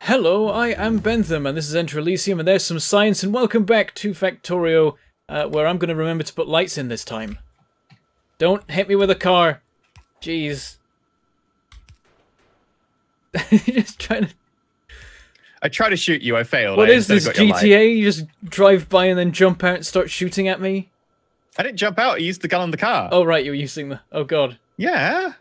Hello, I am Bentham, and this is Enter Elysium, and there's some science, and welcome back to Factorio, where I'm going to remember to put lights in this time. Don't hit me with a car. Jeez. You're just trying to... I try to shoot you, I failed. What is this, GTA? You just drive by and then jump out and start shooting at me? I didn't jump out, I used the gun on the car. Oh, right, you were using the... Oh, God. Yeah.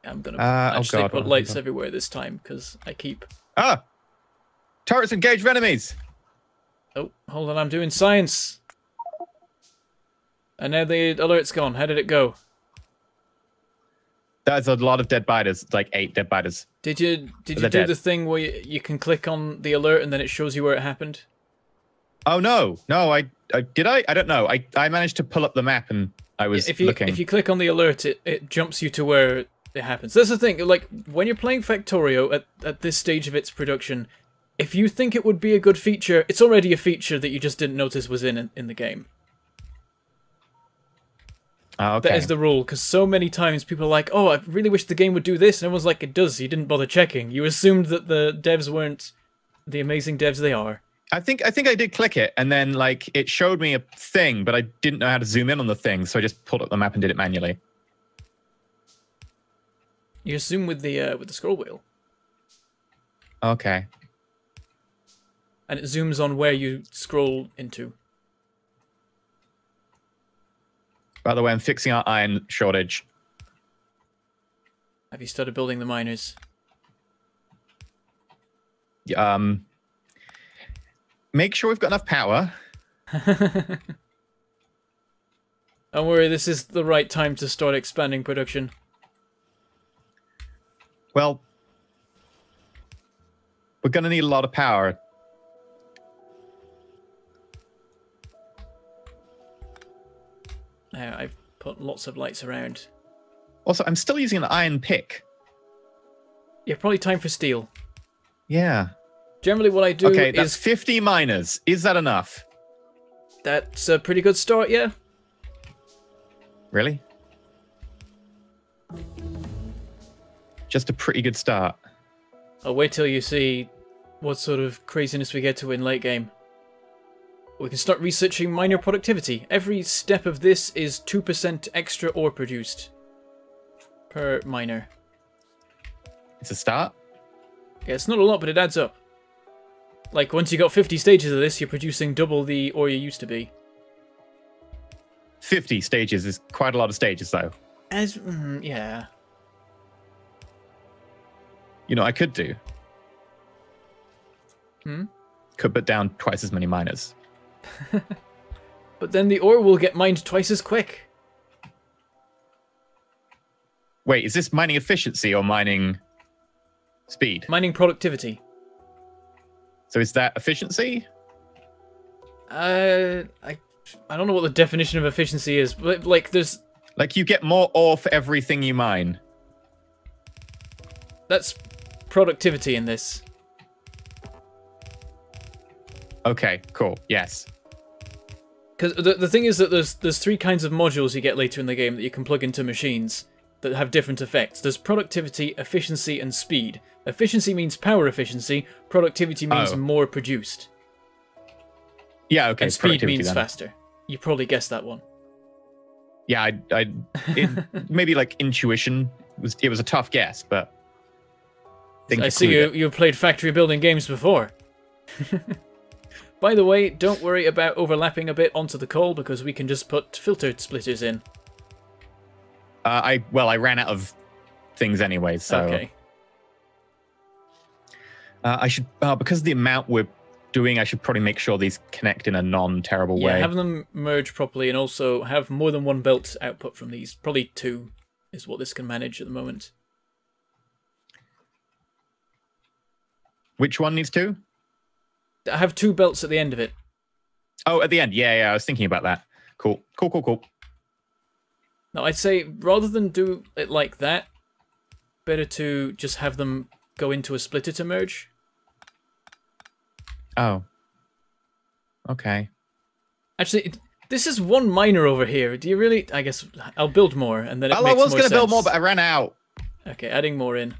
I'm going to actually put lights everywhere this time, because I keep... Ah! Turrets engaged with enemies! Oh, hold on, I'm doing science. And now the alert's gone. How did it go? There's a lot of dead biters, like 8 dead biters. Did you do the thing where you can click on the alert and then it shows you where it happened? Oh no, no, did I? I don't know. I managed to pull up the map and I was looking. If you click on the alert, it jumps you to where it happens. That's the thing. Like when you're playing Factorio at this stage of its production, if you think it would be a good feature, it's already a feature that you just didn't notice was in the game. Oh, okay. That is the rule, because so many times people are like, oh, I really wish the game would do this, and everyone's like, it does, you didn't bother checking. You assumed that the devs weren't the amazing devs they are. I think I did click it, and then like it showed me a thing, but I didn't know how to zoom in on the thing, so I just pulled up the map and did it manually. You assume with the scroll wheel. Okay. And it zooms on where you scroll into. By the way, I'm fixing our iron shortage. Have you started building the miners? Make sure we've got enough power. Don't worry, this is the right time to start expanding production. Well, we're going to need a lot of power. Now, I've put lots of lights around. Also, I'm still using an iron pick. Yeah, probably time for steel. Yeah. Generally what I do okay, that's 50 miners. Is that enough? That's a pretty good start, yeah. Really? Just a pretty good start. I'll wait till you see what sort of craziness we get to in late game. We can start researching miner productivity. Every step of this is 2% extra ore produced per miner. It's a start? Yeah, it's not a lot, but it adds up. Like, once you got 50 stages of this, you're producing double the ore you used to be. 50 stages is quite a lot of stages, though. Yeah. You know, I could do. Hmm? Could put down twice as many miners. But then the ore will get mined twice as quick. Wait, is this mining efficiency or mining speed? Mining productivity. So is that efficiency? I don't know what the definition of efficiency is, but like there's... Like you get more ore for everything you mine. That's productivity in this. Okay, cool. Yes. Because the thing is that there's 3 kinds of modules you get later in the game that you can plug into machines that have different effects. There's productivity, efficiency, and speed. Efficiency means power efficiency. Productivity means more produced. Yeah, okay. And speed means faster. You probably guessed that one. Yeah, maybe like intuition. It was a tough guess, but I see you've played factory building games before. By the way, don't worry about overlapping a bit onto the coal because we can just put filtered splitters in. I ran out of things anyway, so... Okay. I should, because of the amount we're doing, I should probably make sure these connect in a non-terrible way. Yeah, have them merge properly and also have more than one belt output from these. Probably 2 is what this can manage at the moment. Which one needs 2? I have 2 belts at the end of it. Oh, at the end. Yeah, I was thinking about that. Cool. No, I'd say rather than do it like that, better to just have them go into a splitter to merge. Oh. Okay. Actually, this is 1 miner over here. Do you really? I guess I'll build more, and then it makes more sense. I was going to build more, but I ran out. Okay, adding more in.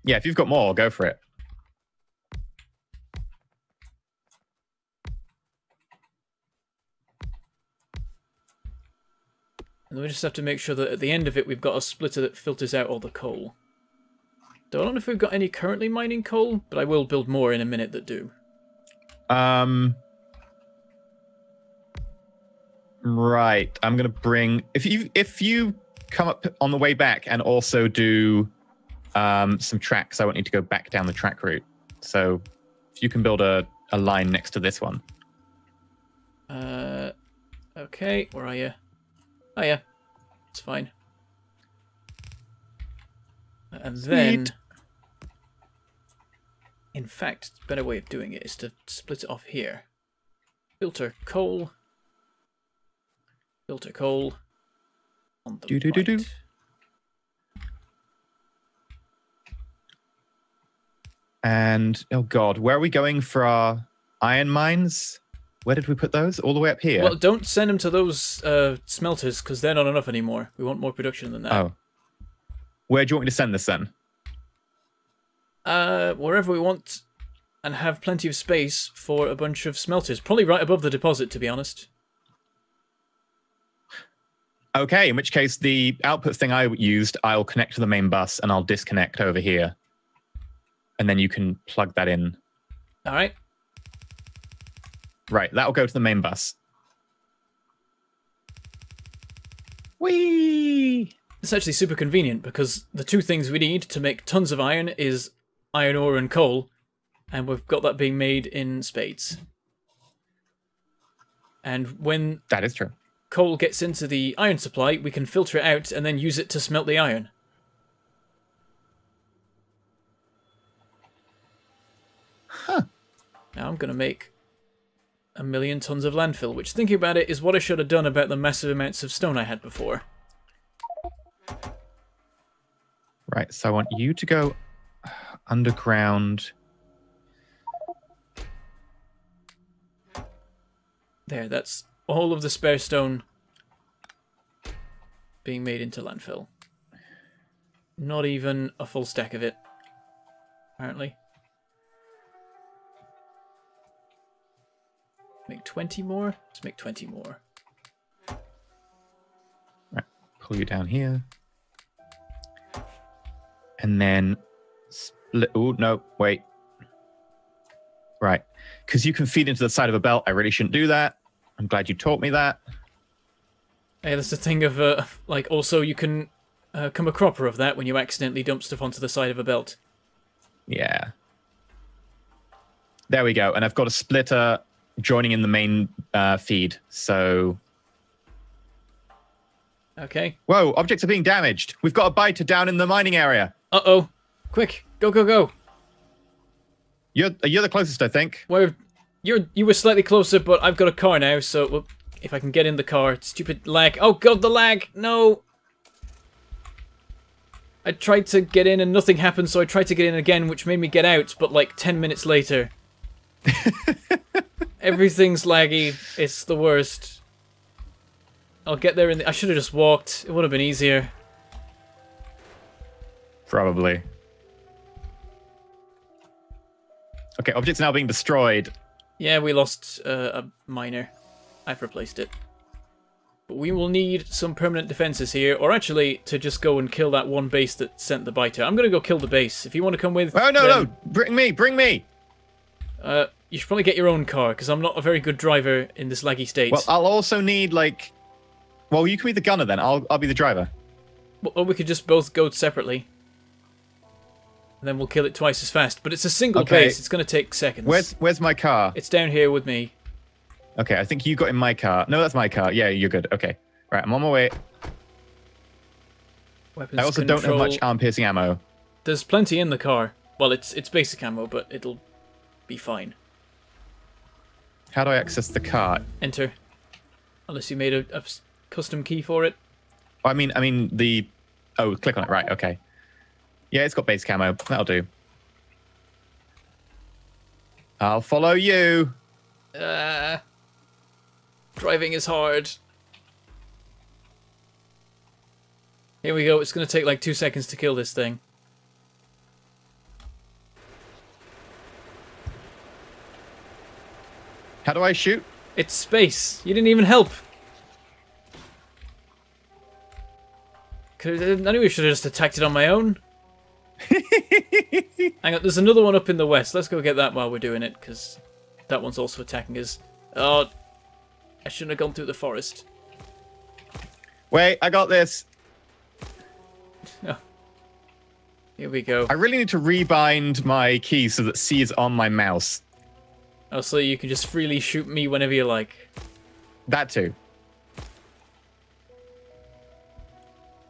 Yeah, if you've got more, go for it. And we just have to make sure that at the end of it, we've got a splitter that filters out all the coal. Don't know if we've got any currently mining coal, but I will build more in a minute that do. Right. I'm gonna bring if you come up on the way back and also do some tracks. I won't need to go back down the track route. So if you can build a line next to this one. Okay, where are you? Oh yeah, it's fine. And then, in fact, a better way of doing it is to split it off here. Filter coal. Filter coal. On the right. And, oh god, where are we going for our iron mines? Where did we put those? All the way up here? Well, don't send them to those smelters, because they're not enough anymore. We want more production than that. Oh. Where do you want me to send this then? Wherever we want, and have plenty of space for a bunch of smelters. Probably right above the deposit, to be honest. Okay, in which case the output thing I used, I'll connect to the main bus and I'll disconnect over here. And then you can plug that in. All right. Right, that'll go to the main bus. Whee! It's actually super convenient because the two things we need to make tons of iron is iron ore and coal, and we've got that being made in spades. And when that is true, coal gets into the iron supply, we can filter it out and then use it to smelt the iron. Huh. Now I'm going to make 1 million tons of landfill, which, thinking about it, is what I should have done about the massive amounts of stone I had before. Right, so I want you to go underground. There, that's all of the spare stone being made into landfill. Not even a full stack of it, apparently. Make 20 more? Let's make 20 more. Right, pull you down here. And then split. Oh, no, wait. Right. Because you can feed into the side of a belt. I really shouldn't do that. I'm glad you taught me that. Hey, that's the thing of, like, also you can come a cropper of that when you accidentally dump stuff onto the side of a belt. Yeah. There we go. And I've got a splitter joining in the main feed, so... Okay. Whoa, objects are being damaged. We've got a biter down in the mining area. Uh-oh. Quick, go, go, go. You're the closest, I think. Well, you were slightly closer, but I've got a car now, so well, if I can get in the car. Stupid lag. Oh god, the lag! No! I tried to get in and nothing happened, so I tried to get in again, which made me get out, but like 10 minutes later. Everything's laggy. It's the worst. I'll get there I should have just walked. It would have been easier. Probably. Okay, objects are now being destroyed. Yeah, we lost a miner. I've replaced it. But we will need some permanent defenses here, or actually to just go and kill that one base that sent the biter. I'm going to go kill the base. If you want to come with... Oh, no, no! Bring me! Bring me! You should probably get your own car, because I'm not a very good driver in this laggy state. Well, I'll also need, like... Well, you can be the gunner then. I'll be the driver. Or we could just both go separately. And then we'll kill it twice as fast. But it's a single base. It's going to take seconds. Where's my car? It's down here with me. Okay, I think you got in my car. No, that's my car. Yeah, you're good. Okay. Right, I'm on my way. Weapons I also don't have much arm-piercing ammo. There's plenty in the car. Well, it's basic ammo, but it'll be fine. How do I access the car? Enter. Unless you made a custom key for it. I mean the... Oh, click on it. Right, okay. Yeah, it's got basic ammo. That'll do. I'll follow you. Driving is hard. Here we go. It's going to take like 2 seconds to kill this thing. How do I shoot? It's space. You didn't even help. I knew we should have just attacked it on my own. Hang on, there's another one up in the west. Let's go get that while we're doing it, because that one's also attacking us. Oh, I shouldn't have gone through the forest. Wait, I got this. Oh. Here we go. I really need to rebind my key so that C is on my mouse. Oh, so you can just freely shoot me whenever you like. That too.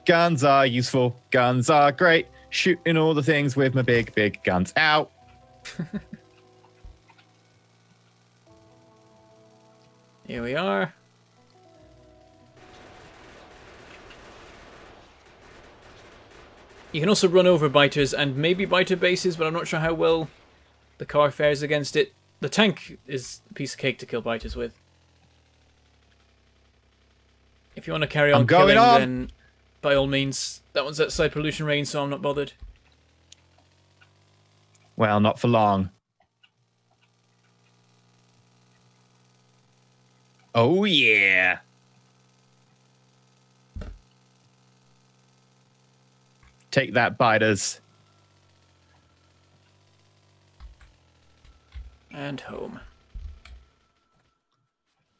Guns are useful. Guns are great. Shooting all the things with my big, big guns. Ow. Here we are. You can also run over biters and maybe biter bases, but I'm not sure how well the car fares against it. The tank is a piece of cake to kill biters with. If you want to carry on killing, then by all means. That one's outside pollution range, so I'm not bothered. Well, not for long. Oh, yeah. Take that, biters. And home.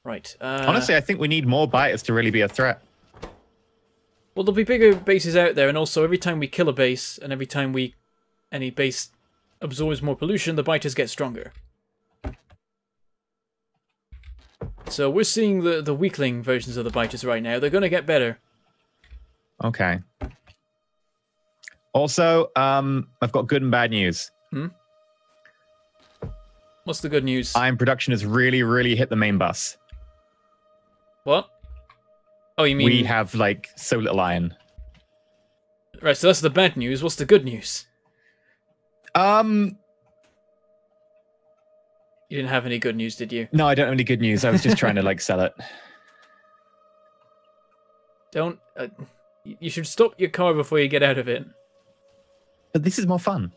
Right. Honestly, I think we need more biters to really be a threat. Well, there'll be bigger bases out there, and also every time we kill a base, and every time any base absorbs more pollution, the biters get stronger. So we're seeing the weakling versions of the biters right now. They're going to get better. Okay. Also, I've got good and bad news. What's the good news? Iron production has really, really hit the main bus. What? Oh, you mean... We have, like, so little iron. Right, so that's the bad news. What's the good news? You didn't have any good news, did you? No, I don't have any good news. I was just trying to, like, sell it. Don't... you should stop your car before you get out of it. But this is more fun.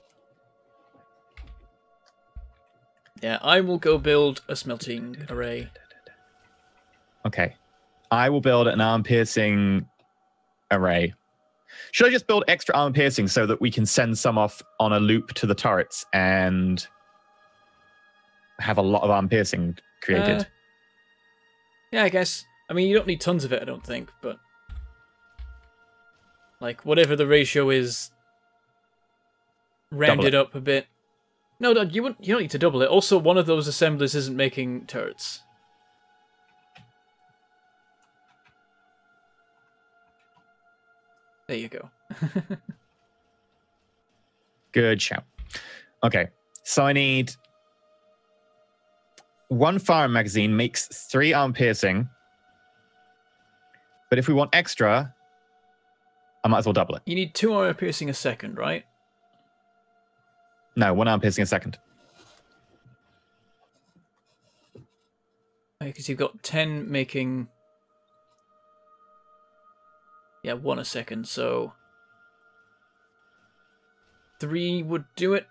Yeah, I will go build a smelting array. Okay. I will build an arm-piercing array. Should I just build extra arm-piercing so that we can send some off on a loop to the turrets and have a lot of arm-piercing created? Yeah, I guess. I mean, you don't need tons of it, I don't think, but... like, whatever the ratio is... round it up a bit. No, you don't need to double it. Also, one of those assemblers isn't making turrets. There you go. Good shout. Okay, so I need... one firearm magazine makes 3 arm piercing. But if we want extra, I might as well double it. You need 2 armor piercing a second, right? No, 1 arm piercing a second. Because you've got 10 making... yeah, 1 a second, so... 3 would do it.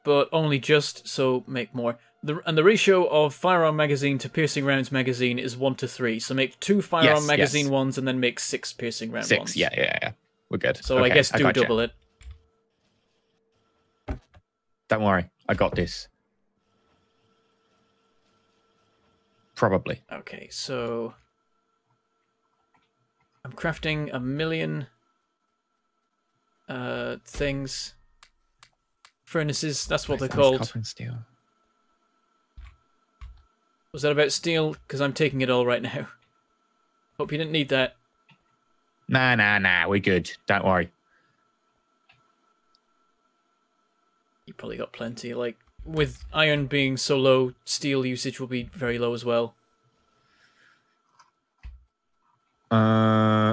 But only just, so make more. And the ratio of firearm magazine to piercing rounds magazine is 1 to 3. So make 2 firearm magazine ones and then make 6 piercing round ones. 6, yeah. We're good. So okay, I guess do double it. Don't worry, I got this. Probably. Okay, so... I'm crafting 1,000,000 things. Furnaces, that's what they're called. Copper and steel. Was that about steel? Because I'm taking it all right now. Hope you didn't need that. Nah, we're good. Don't worry. You probably got plenty. Like, with iron being so low, steel usage will be very low as well.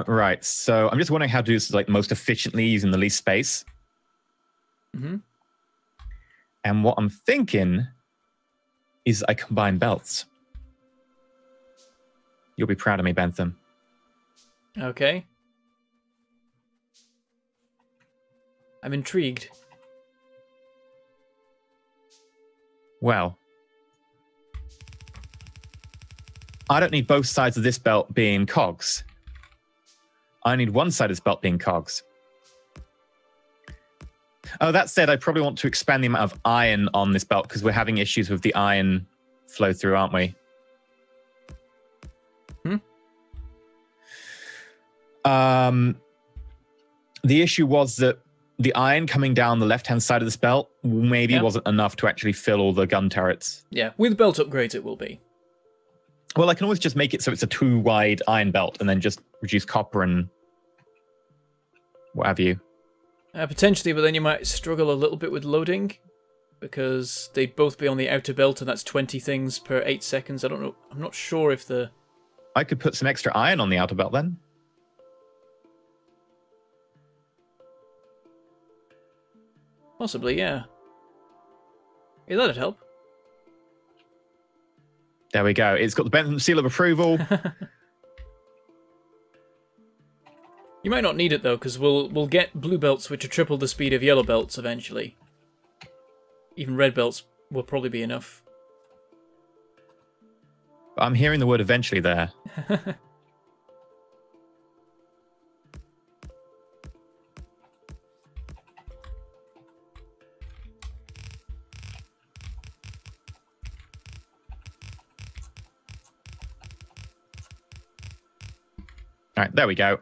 Right, so I'm just wondering how to do this like most efficiently using the least space. Mm-hmm. And what I'm thinking is I combine belts. You'll be proud of me, Bentham. Okay. I'm intrigued. Well, I don't need both sides of this belt being cogs. I need one side of this belt being cogs. Oh, that said, I probably want to expand the amount of iron on this belt because we're having issues with the iron flow through, aren't we? The issue was that the iron coming down the left-hand side of this belt maybe wasn't enough to actually fill all the gun turrets. Yeah, with belt upgrades it will be. Well, I can always just make it so it's a 2-wide iron belt and then just reduce copper and what have you. Potentially, but then you might struggle a little bit with loading because they'd both be on the outer belt and that's 20 things per 8 seconds. I don't know. I'm not sure if the... I could put some extra iron on the outer belt then. Possibly, yeah. Yeah, that'd help. There we go. It's got the Bentham seal of approval. You might not need it though, because we'll get blue belts which are triple the speed of yellow belts eventually. Even red belts will probably be enough. I'm hearing the word eventually there. All right, there we go.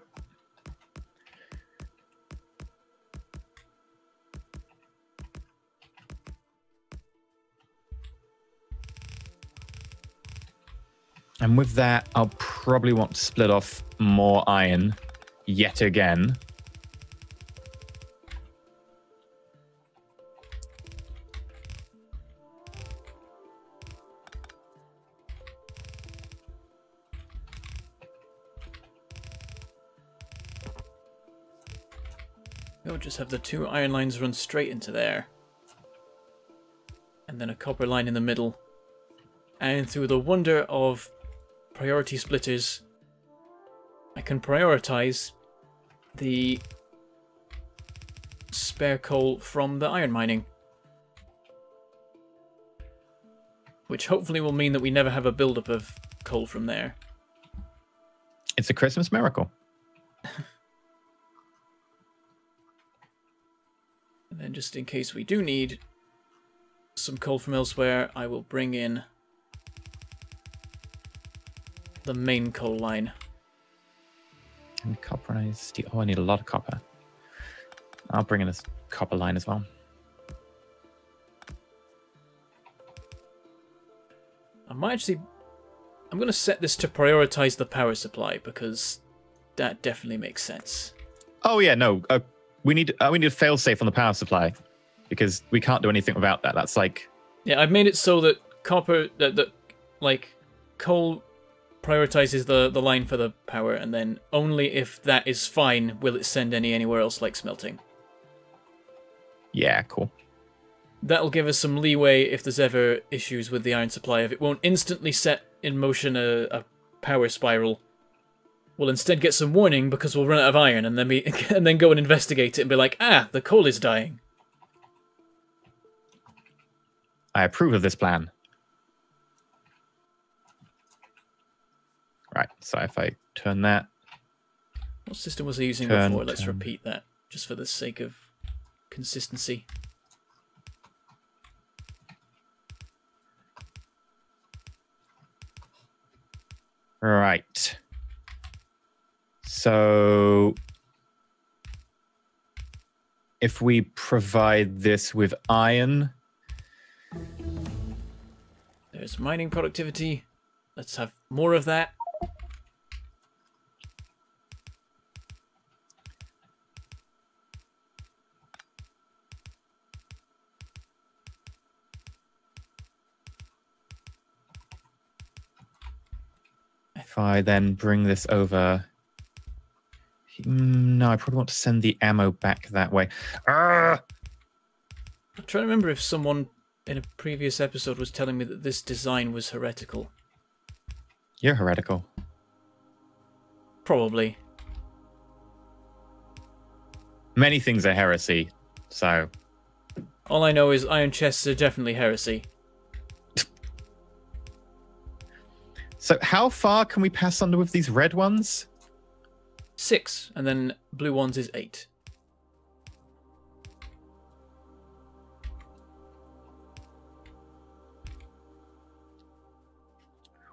And with that, I'll probably want to split off more iron yet again. We'll just have the 2 iron lines run straight into there. And then a copper line in the middle. And through the wonder of priority splitters, I can prioritize the spare coal from the iron mining. Which hopefully will mean that we never have a buildup of coal from there. It's a Christmas miracle. And then just in case we do need some coal from elsewhere, I will bring in the main coal line. And copper and steel. Oh, I need a lot of copper. I'll bring in a copper line as well. I'm going to set this to prioritize the power supply because that definitely makes sense. Oh yeah, no. We need a failsafe on the power supply because we can't do anything without that. That's like... Yeah, I've made it so that copper, like coal prioritizes the line for the power, and then only if that is fine will it send anywhere else like smelting. Yeah, cool. That'll give us some leeway if there's ever issues with the iron supply. If it won't instantly set in motion a power spiral, we'll instead get some warning because we'll run out of iron, and then go and investigate it and be like, ah, the coal is dying. I approve of this plan. Right, so if I turn that... What system was I using before? Let's repeat that, just for the sake of consistency. Right. So if we provide this with iron... There's mining productivity. Let's have more of that. If I then bring this over... No, I probably want to send the ammo back that way. I'm trying to remember if someone in a previous episode was telling me that this design was heretical. You're heretical. Probably. Many things are heresy, so... All I know is iron chests are definitely heresy. So how far can we pass under with these red ones? 6, and then blue ones is 8.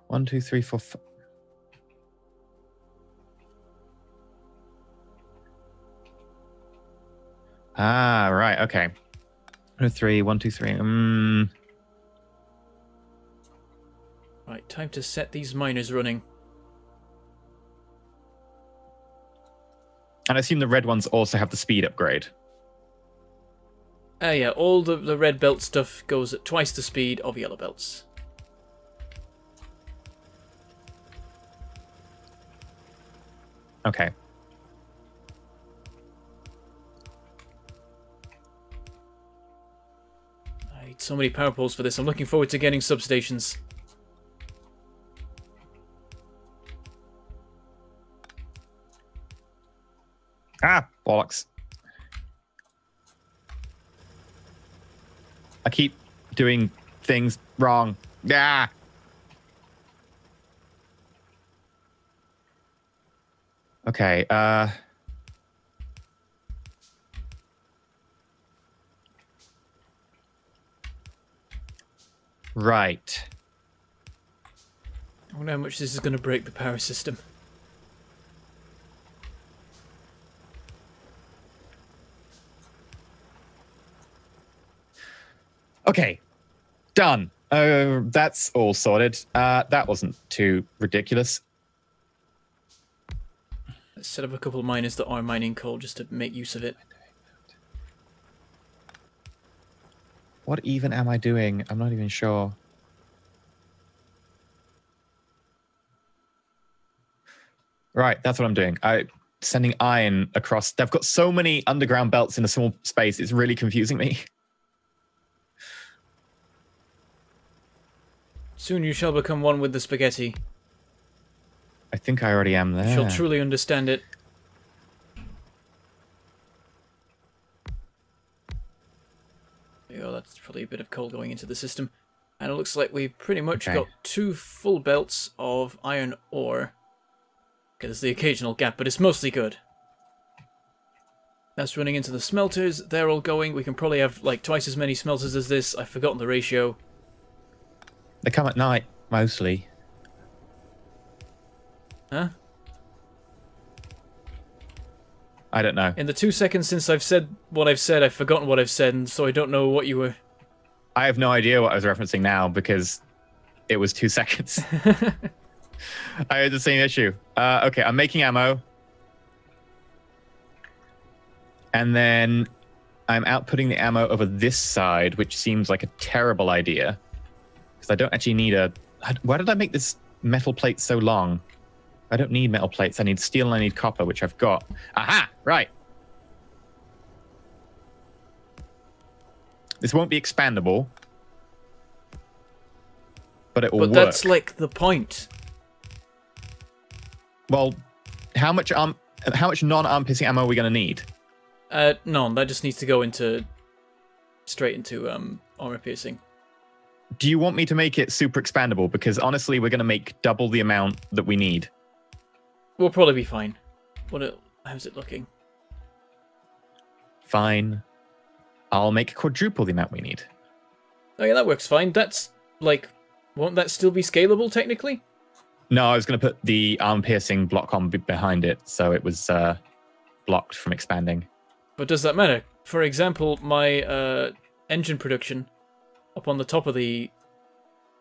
One, two, three, four, five. Ah, right, okay. 3, 1, 2, 3. Right, time to set these miners running. And I assume the red ones also have the speed upgrade. Yeah, all the red belt stuff goes at twice the speed of yellow belts. Okay. I need so many power poles for this. I'm looking forward to getting substations. Ah, bollocks. I keep doing things wrong. Yeah. Okay, right. I wonder how much this is going to break the power system. Okay, done. That's all sorted. That wasn't too ridiculous. Let's set up a couple of miners that are mining coal just to make use of it. What even am I doing? I'm not even sure. Right, that's what I'm doing. Sending iron across. They've got so many underground belts in a small space. It's really confusing me. Soon you shall become one with the spaghetti. I think I already am there. You shall truly understand it. There you go, that's probably a bit of coal going into the system. And it looks like we've pretty much got 2 full belts of iron ore. Okay, there's the occasional gap, but it's mostly good. That's running into the smelters. They're all going. We can probably have like twice as many smelters as this. I've forgotten the ratio. They come at night, mostly. Huh? I don't know. In the 2 seconds since I've said what I've said, I've forgotten what I've said, and so I don't know what you were... I have no idea what I was referencing now because it was 2 seconds. I had the same issue. Okay, I'm making ammo. And then I'm outputting the ammo over this side, which seems like a terrible idea. Because I don't actually need a... Why did I make this metal plate so long? I don't need metal plates. I need steel and I need copper, which I've got. Aha! Right. This won't be expandable. But it will work. But that's like the point. Well, how much non-arm piercing ammo are we going to need? None. That just needs to go into... straight into armor piercing. Do you want me to make it super expandable? Because honestly, we're going to make double the amount that we need. We'll probably be fine. How's it looking? Fine. I'll make quadruple the amount we need. Oh yeah, that works fine. That's, like... Won't that still be scalable, technically? No, I was going to put the arm piercing block on behind it, so it was blocked from expanding. But does that matter? For example, my engine production up on the top of the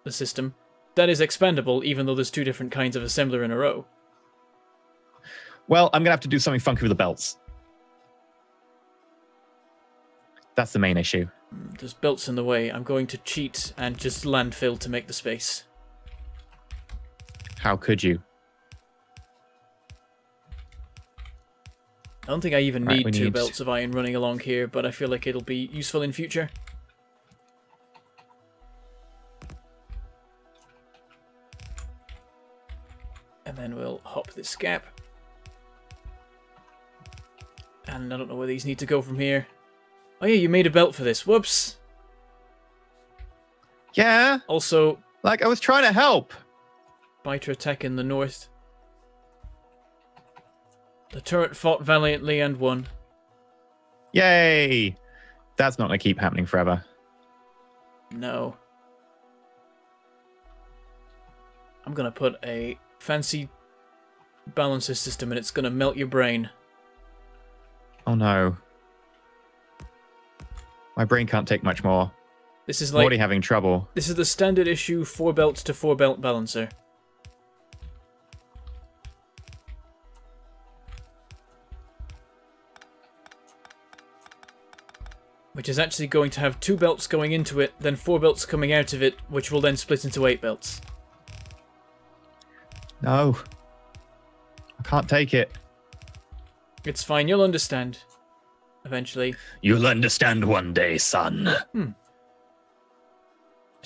system, that is expandable, even though there's 2 different kinds of assembler in a row. Well, I'm going to have to do something funky with the belts. That's the main issue. There's belts in the way. I'm going to cheat and just landfill to make the space. How could you? I don't think I even need we 2 need... belts of iron running along here, but I feel like it'll be useful in future. And then we'll hop this gap. And I don't know where these need to go from here. Oh yeah, you made a belt for this. Whoops. Yeah. Also, Like, I was trying to help. biter attack in the north. The turret fought valiantly and won. Yay. That's not going to keep happening forever. No. I'm going to put a fancy balancer system and it's going to melt your brain. Oh no. My brain can't take much more. This is I'm like already having trouble. this is the standard issue 4 belt to 4 belt balancer. Which is actually going to have 2 belts going into it, then 4 belts coming out of it, which will then split into 8 belts. No. I can't take it. It's fine, you'll understand. Eventually. You'll understand one day, son. Actually,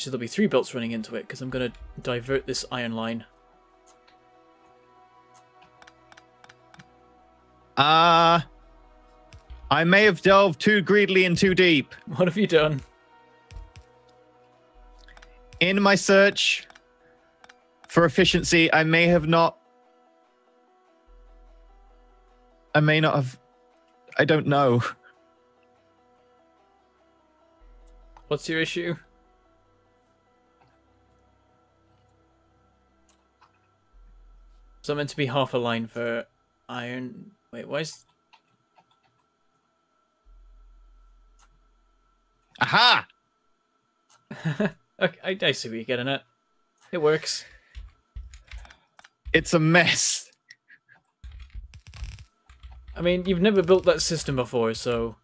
there'll be 3 belts running into it, because I'm going to divert this iron line. I may have delved too greedily and too deep. What have you done? In my search for efficiency, I may not have... I don't know. What's your issue? So I'm meant to be half a line for iron... Wait, why is... Aha! Okay, I see what you're getting at. It works. It's a mess. I mean, you've never built that system before, so...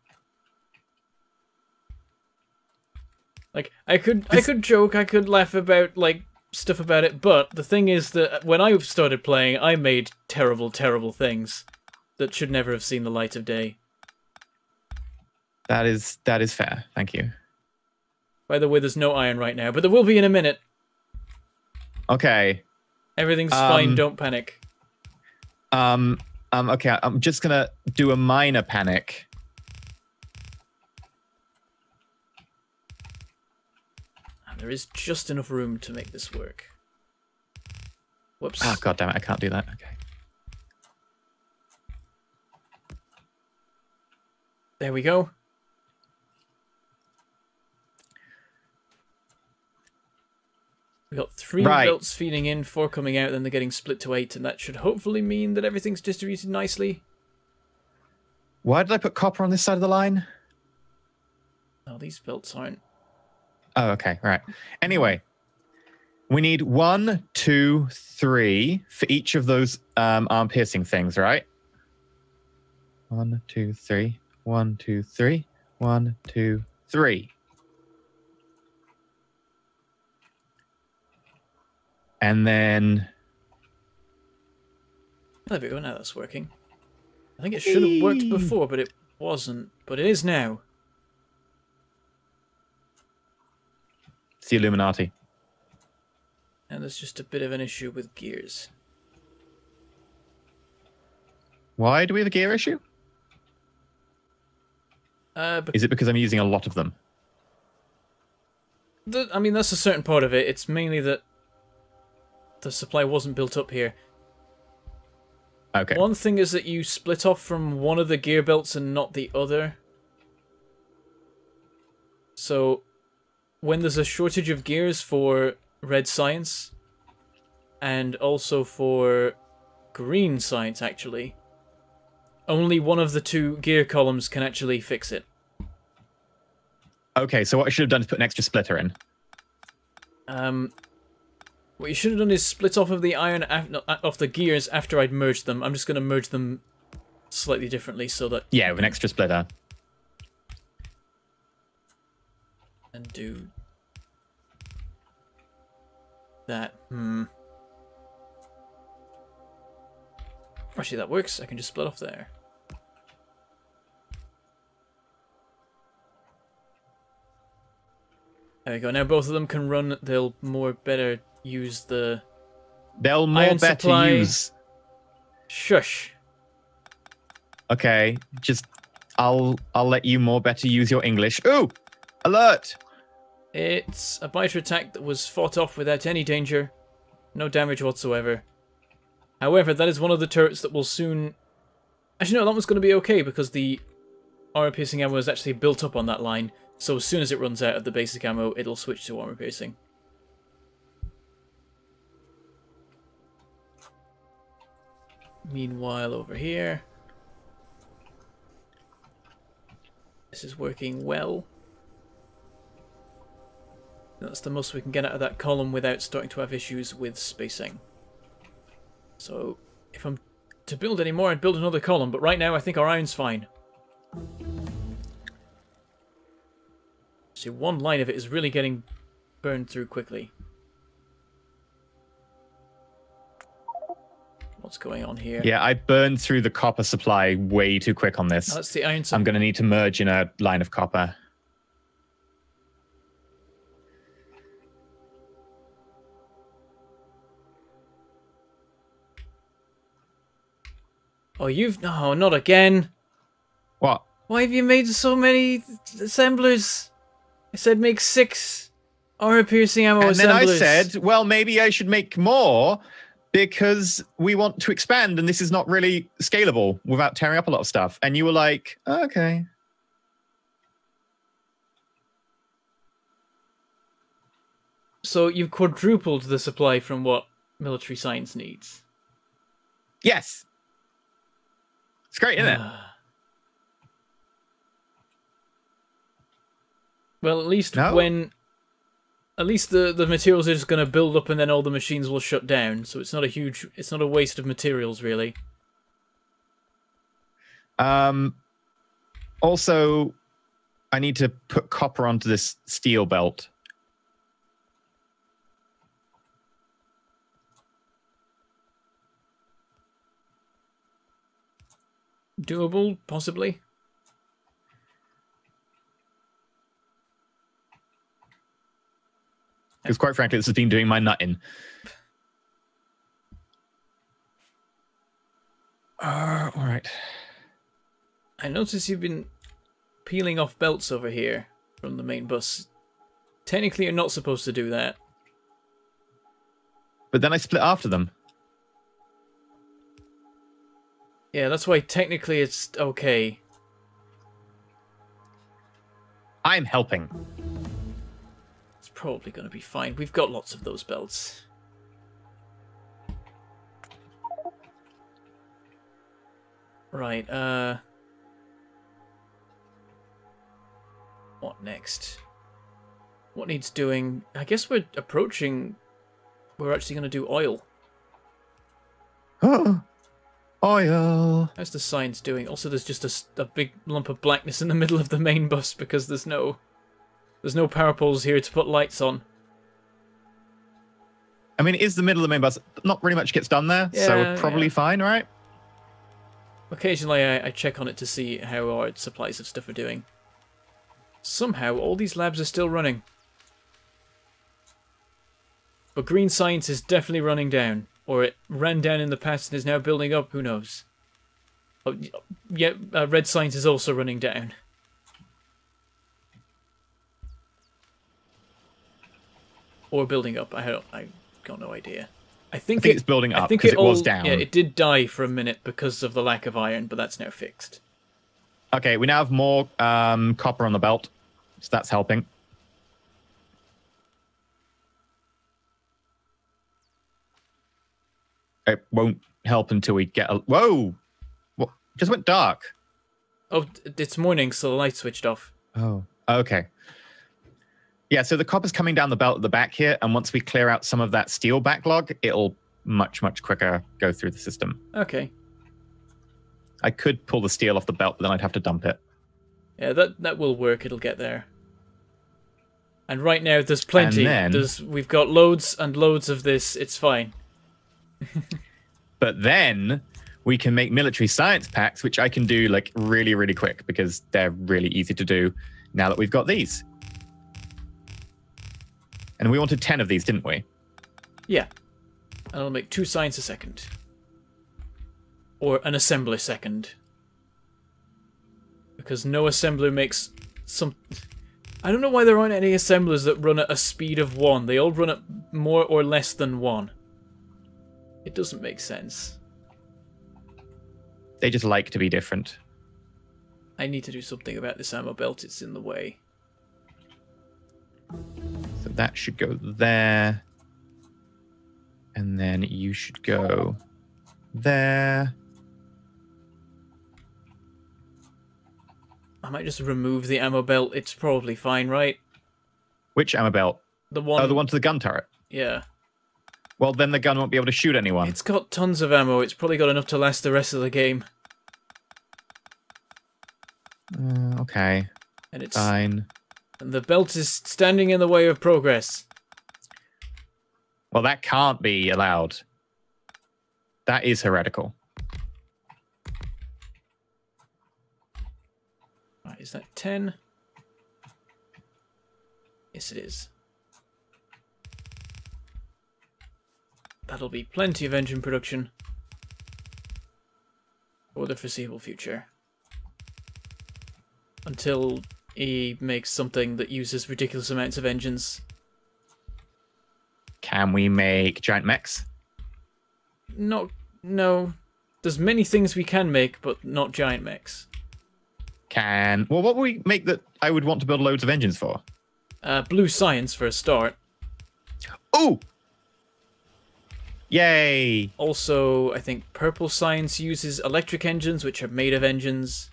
Like, I could joke, I could laugh about, like, stuff about it, but the thing is that when I started playing, I made terrible, terrible things that should never have seen the light of day. That is fair. Thank you. By the way, there's no iron right now, but there will be in a minute. Okay. Everything's fine, don't panic. Okay, I'm just gonna do a minor panic. And there is just enough room to make this work. Whoops. Ah, god damn it, I can't do that. Okay. There we go. We got 3 belts feeding in, 4 coming out, then they're getting split to 8, and that should hopefully mean that everything's distributed nicely. Why did I put copper on this side of the line? Oh, these belts aren't. Oh, okay, right. Anyway, we need 1, 2, 3 for each of those arm-piercing things, right? 1, 2, 3. 1, 2, 3. 1, 2, 3. And then... There we go, now that's working. I think it should have worked before, but it wasn't. But it is now. It's the Illuminati. And there's just a bit of an issue with gears. Why do we have a gear issue? Is it because I'm using a lot of them? I mean, that's a certain part of it. It's mainly that the supply wasn't built up here. Okay. One thing is that you split off from one of the gear belts and not the other. So, when there's a shortage of gears for red science, and also for green science, actually, only one of the 2 gear columns can actually fix it. Okay, so what I should have done is put an extra splitter in. What you should have done is split off of the iron off the gears after I'd merged them. I'm just going to merge them slightly differently so that... Yeah, with an extra splitter. And do... that. Actually, that works. I can just split off there. There we go. Now both of them can run. They'll better use the... They'll more iron better supply. use... Shush. Okay, just I'll let you more better use your English. Ooh, alert! It's a biter attack that was fought off without any danger. No damage whatsoever. However, that is one of the turrets that will soon... Actually, no, that one's going to be okay because the armor-piercing ammo is actually built up on that line. So as soon as it runs out of the basic ammo, it'll switch to armor-piercing. Meanwhile, over here... This is working well. That's the most we can get out of that column without starting to have issues with spacing. So, if I'm to build any more, I'd build another column, but right now I think our iron's fine. See, one line of it is really getting burned through quickly. What's going on here? Yeah, I burned through the copper supply way too quick on this. Oh, that's the iron. I'm going to need to merge in a line of copper. Oh, no, not again. What? Why have you made so many assemblers? I said make 6 armor-piercing ammo and assemblers. then I said, well, maybe I should make more because we want to expand and this is not really scalable without tearing up a lot of stuff. And you were like, oh, okay. So you've quadrupled the supply from what military science needs. Yes. It's great, isn't it? Well, at least No? at least the materials are just going to build up and then all the machines will shut down. So it's not a waste of materials, really. Also, I need to put copper onto this steel belt. Doable, possibly. Because quite frankly, this has been doing my nutting. All right. I notice you've been peeling off belts over here from the main bus. Technically, you're not supposed to do that. But then I split after them. Yeah, that's why technically it's okay. I'm helping. It's probably going to be fine. We've got lots of those belts. Right, what next? What needs doing? I guess we're approaching... We're actually going to do oil. Oil. How's the science doing? Also, there's just a big lump of blackness in the middle of the main bus because there's no power poles here to put lights on. I mean, it is the middle of the main bus. Not really much gets done there, so we're probably fine, right? Occasionally, I check on it to see how our supplies of stuff are doing. Somehow, all these labs are still running. But green science is definitely running down. Or it ran down in the past and is now building up, who knows. Oh, yeah, red science is also running down. Or building up, I got no idea. I think it's building up because it was down. Yeah, it did die for a minute because of the lack of iron, but that's now fixed. Okay, we now have more copper on the belt, so that's helping. It won't help until we get a... Whoa! What? Just went dark. Oh, it's morning, so the light switched off. Oh, okay. Yeah, so the copper's coming down the belt at the back here, and once we clear out some of that steel backlog, it'll much, much quicker go through the system. Okay. I could pull the steel off the belt, but then I'd have to dump it. Yeah, that will work. It'll get there. And right now, there's plenty. And then, we've got loads and loads of this. It's fine. But then we can make military science packs, which I can do like really, really quick because they're really easy to do now that we've got these. And we wanted 10 of these, didn't we? Yeah. And I'll make 2 science a second. Or an assembler second. because no assembler makes some... I don't know why there aren't any assemblers that run at a speed of 1. They all run at more or less than 1. It doesn't make sense. They just like to be different. I need to do something about this ammo belt. It's in the way. So that should go there. And then you should go there. I might just remove the ammo belt. It's probably fine, right? Which ammo belt? The one... Oh, the one to the gun turret. Yeah. Well, then the gun won't be able to shoot anyone. It's got tons of ammo. It's probably got enough to last the rest of the game. Okay. And it's fine. And the belt is standing in the way of progress. Well, that can't be allowed. That is heretical. Right, is that 10? Yes, it is. That'll be plenty of engine production for the foreseeable future. Until he makes something that uses ridiculous amounts of engines. Can we make giant mechs? No. There's many things we can make, but not giant mechs. Well, what would we make that I would want to build loads of engines for? Blue science for a start. Oh! Yay! Also, I think purple science uses electric engines, which are made of engines.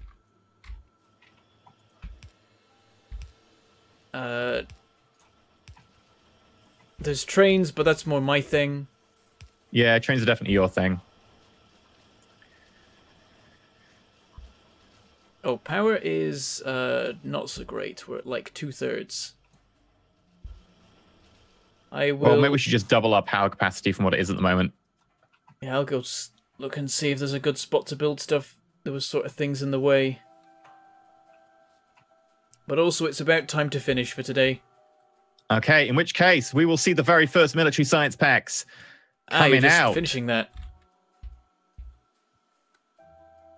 There's trains, but that's more my thing. Yeah, trains are definitely your thing. Oh, power is not so great. We're at like 2/3. I will... Well, maybe we should just double our power capacity from what it is at the moment. Yeah, I'll go look and see if there's a good spot to build stuff. There was sort of things in the way. But also, it's about time to finish for today. Okay, in which case, we will see the very first military science packs coming you're just out. Finishing that.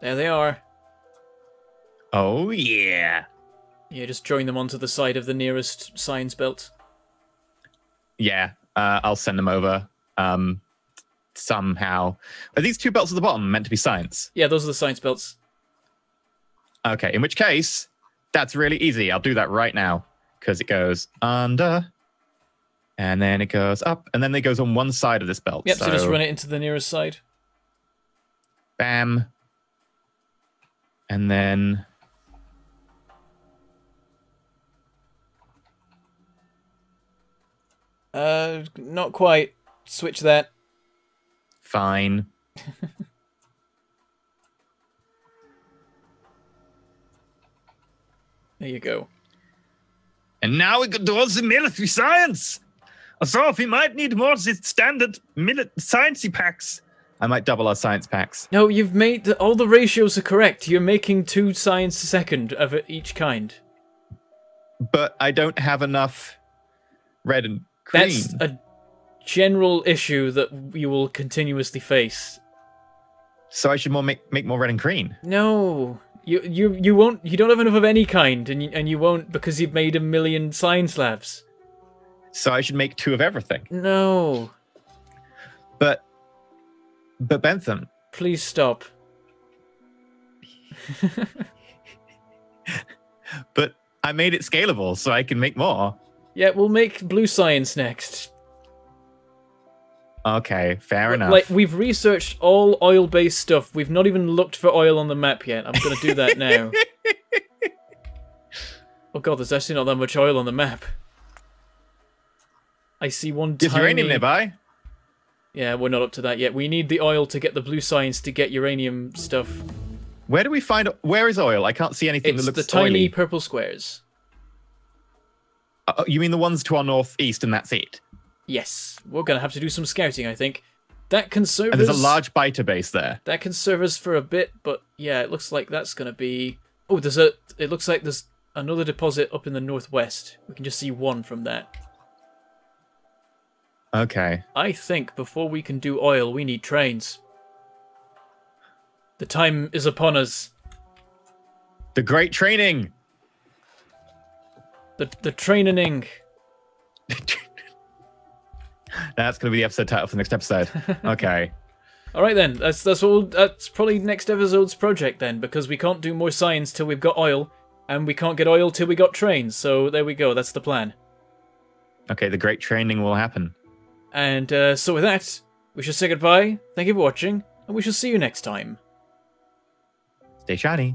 There they are. Oh, yeah. Yeah, just join them onto the side of the nearest science belt. Yeah, I'll send them over somehow. Are these two belts at the bottom meant to be science? Yeah, those are the science belts. Okay, in which case, that's really easy. I'll do that right now. Because it goes under, and then it goes up, and then it goes on one side of this belt. Yep, so just run it into the nearest side. Bam. And then... Not quite. Switch that. Fine. There you go. And now we could do all the military science. So if we might need more of the standard sciencey packs. I might double our science packs. No, you've made... all the ratios are correct. You're making 2 science a second of each kind. But I don't have enough red and green. That's a general issue that you will continuously face. So I should make more red and green? No. You won't. You don't have enough of any kind, and you won't because you've made 1 million science labs. So I should make 2 of everything. No. But Bentham. Please stop. But I made it scalable, so I can make more. Yeah, we'll make blue science next. Okay, fair enough. Like, we've researched all oil-based stuff. We've not even looked for oil on the map yet. I'm going to do that now. Oh god, there's actually not that much oil on the map. I see one tiny... Is uranium nearby? Yeah, we're not up to that yet. We need the oil to get the blue science to get uranium stuff. Where do we find... Where is oil? I can't see anything that looks It's the tiny oily. purple squares. You mean the ones to our northeast and that's it? Yes. We're going to have to do some scouting, I think. That can serve And us... there's a large biter base there. That can serve us for a bit, but yeah, it looks like that's going to be... Oh, it looks like there's another deposit up in the northwest. We can just see one from that. Okay. I think before we can do oil, we need trains. The time is upon us. The great training. The training. That's going to be the episode title for the next episode. Okay. All right then. That's all. That's probably next episode's project then, because we can't do more science till we've got oil, and we can't get oil till we got trains. So there we go. That's the plan. Okay, the great training will happen. And so with that, we shall say goodbye. Thank you for watching, and we shall see you next time. Stay shiny.